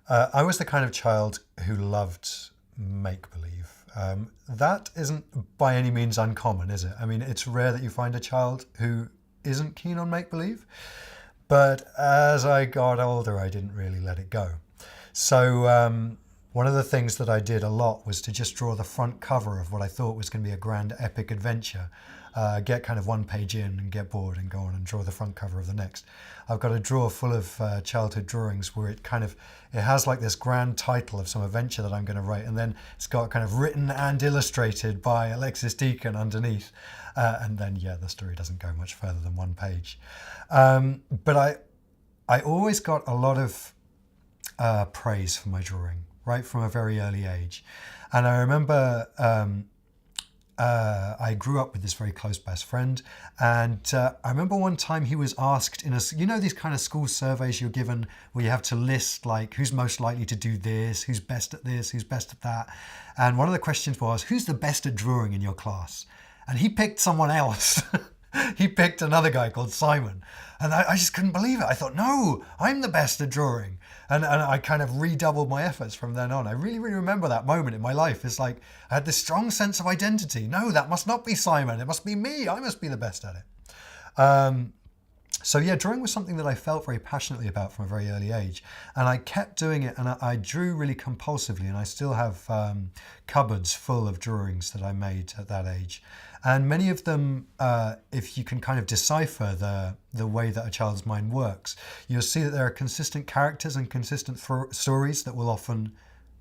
I was the kind of child who loved make-believe. That isn't by any means uncommon, is it? I mean, it's rare that you find a child who isn't keen on make-believe. But as I got older, I didn't really let it go. So one of the things that I did a lot was to just draw the front cover of what I thought was going to be a grand epic adventure. Get kind of one page in and get bored and go on and draw the front cover of the next. I've got a drawer full of childhood drawings where it has like this grand title of some adventure that I'm going to write, and then it's got kind of written and illustrated by Alexis Deacon underneath. And then, yeah, the story doesn't go much further than one page. But I always got a lot of praise for my drawing, right from a very early age. And I remember I grew up with this very close best friend, and I remember one time he was asked in these kind of school surveys you're given where you have to list like who's most likely to do this, who's best at this, who's best at that. And one of the questions was, who's the best at drawing in your class? And he picked someone else. He picked another guy called Simon. And I just couldn't believe it. I thought, no, I'm the best at drawing. And I kind of redoubled my efforts from then on. I really, really remember that moment in my life. It's like I had this strong sense of identity. No, that must not be Simon. It must be me. I must be the best at it. So yeah, drawing was something that I felt very passionately about from a very early age. And I kept doing it, and I drew really compulsively. And I still have cupboards full of drawings that I made at that age. And many of them, if you can kind of decipher the way that a child's mind works, you'll see that there are consistent characters and consistent stories that will often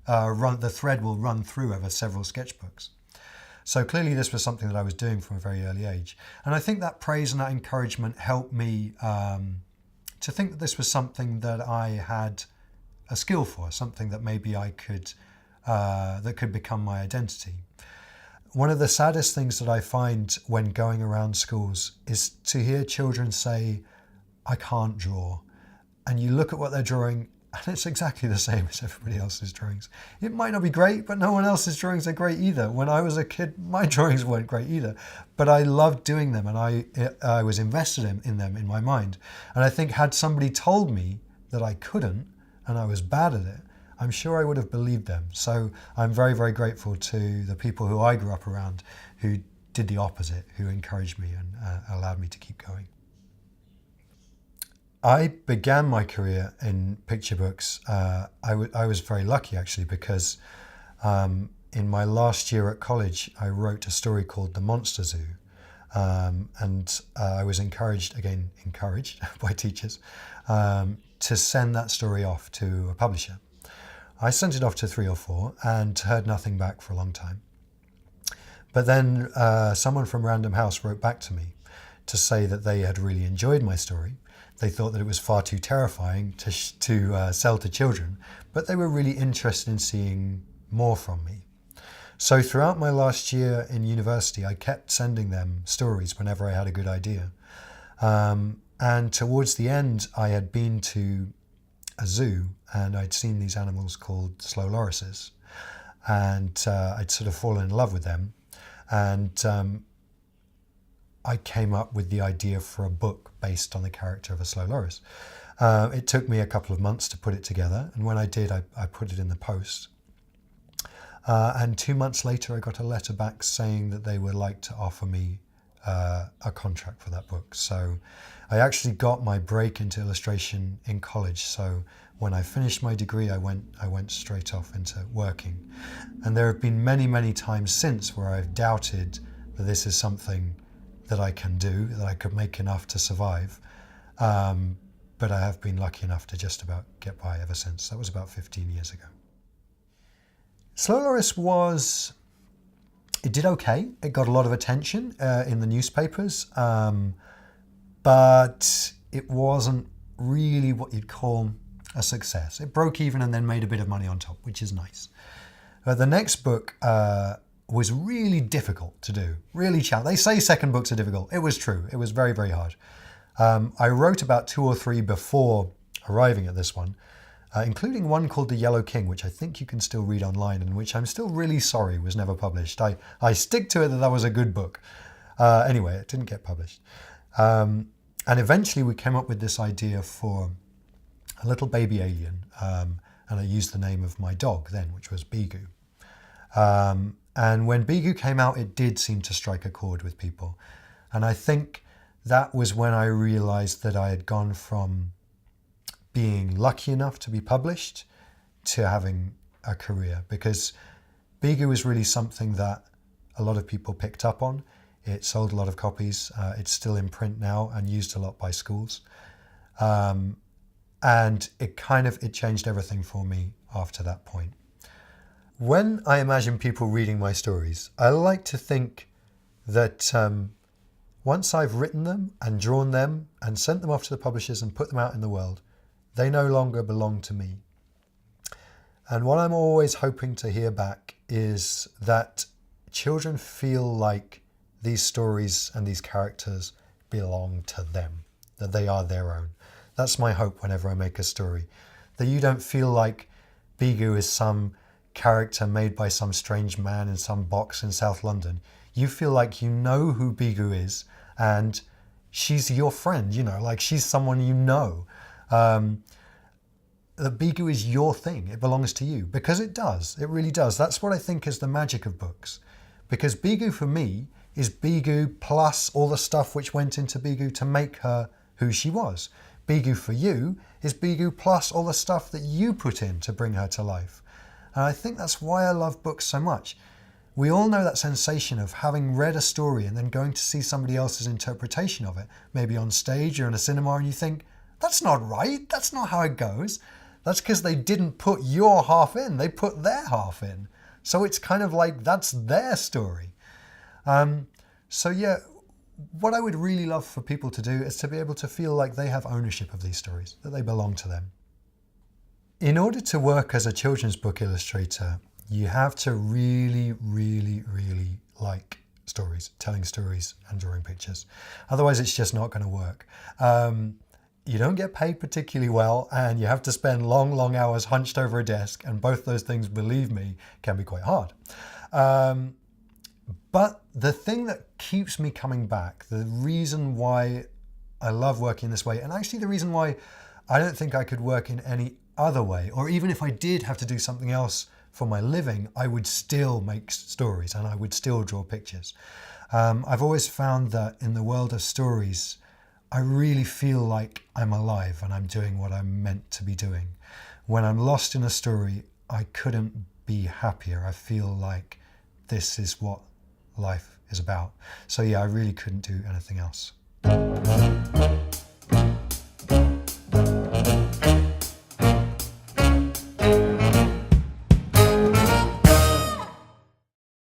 the thread will run through over several sketchbooks. So clearly this was something that I was doing from a very early age. And I think that praise and that encouragement helped me to think that this was something that I had a skill for, something that maybe I could, that could become my identity. One of the saddest things that I find when going around schools is to hear children say, I can't draw. And you look at what they're drawing and it's exactly the same as everybody else's drawings. It might not be great, but no one else's drawings are great either. When I was a kid, my drawings weren't great either, but I loved doing them and I was invested in them in my mind. And I think had somebody told me that I couldn't and I was bad at it, I'm sure I would have believed them. So I'm very, very grateful to the people who I grew up around who did the opposite, who encouraged me and allowed me to keep going. I began my career in picture books. I was very lucky actually because in my last year at college, I wrote a story called The Monster Zoo. And I was encouraged by teachers to send that story off to a publisher. I sent it off to 3 or 4 and heard nothing back for a long time. But then someone from Random House wrote back to me to say that they had really enjoyed my story. They thought that it was far too terrifying to sell to children, but they were really interested in seeing more from me. So throughout my last year in university, I kept sending them stories whenever I had a good idea. And towards the end, I had been to a zoo and I'd seen these animals called slow lorises, and I'd sort of fallen in love with them. And I came up with the idea for a book based on the character of a slow loris. It took me a couple of months to put it together, and when I did, I put it in the post. And 2 months later, I got a letter back saying that they would like to offer me a contract for that book. So I actually got my break into illustration in college. So when I finished my degree, I went straight off into working. And there have been many, many times since where I've doubted that this is something that I can do, that I could make enough to survive. But I have been lucky enough to just about get by ever since. That was about 15 years ago. Slow Loris it did okay. It got a lot of attention in the newspapers, but it wasn't really what you'd call a success. It broke even and then made a bit of money on top, which is nice. The next book was really difficult to do, really challenging. They say second books are difficult. It was true. It was very, very hard. I wrote about 2 or 3 before arriving at this one, including one called The Yellow King, which I think you can still read online and which I'm still really sorry was never published. I stick to it that was a good book. Anyway, it didn't get published. And eventually we came up with this idea for a little baby alien and I used the name of my dog then, which was Bigu. And when Bigu came out, it did seem to strike a chord with people. And I think that was when I realized that I had gone from being lucky enough to be published to having a career, because Bigu was really something that a lot of people picked up on. It sold a lot of copies. It's still in print now and used a lot by schools. And it changed everything for me after that point. When I imagine people reading my stories, I like to think that once I've written them and drawn them and sent them off to the publishers and put them out in the world, they no longer belong to me. And what I'm always hoping to hear back is that children feel like these stories and these characters belong to them, that they are their own. That's my hope whenever I make a story, that you don't feel like Bigu is some character made by some strange man in some box in South London. You feel like you know who Bigu is and she's your friend, like she's someone you know. That Bigu is your thing. It belongs to you, because it does. It really does. That's what I think is the magic of books. Because Bigu for me is Bigu plus all the stuff which went into Bigu to make her who she was. Bigu for you is Bigu plus all the stuff that you put in to bring her to life. And I think that's why I love books so much. We all know that sensation of having read a story and then going to see somebody else's interpretation of it, maybe on stage or in a cinema, and you think, that's not right, that's not how it goes. That's because they didn't put your half in, they put their half in. So it's kind of like that's their story. So yeah, what I would really love for people to do is to be able to feel like they have ownership of these stories, that they belong to them. In order to work as a children's book illustrator, you have to really, really, really like stories, telling stories and drawing pictures. Otherwise, it's just not going to work. You don't get paid particularly well, and you have to spend long, long hours hunched over a desk, and both those things, believe me, can be quite hard. But the thing that keeps me coming back, the reason why I love working this way, and actually the reason why I don't think I could work in any other way, or even if I did have to do something else for my living, I would still make stories and I would still draw pictures. I've always found that in the world of stories, I really feel like I'm alive and I'm doing what I'm meant to be doing. When I'm lost in a story, I couldn't be happier. I feel like this is what life is about. So yeah, I really couldn't do anything else.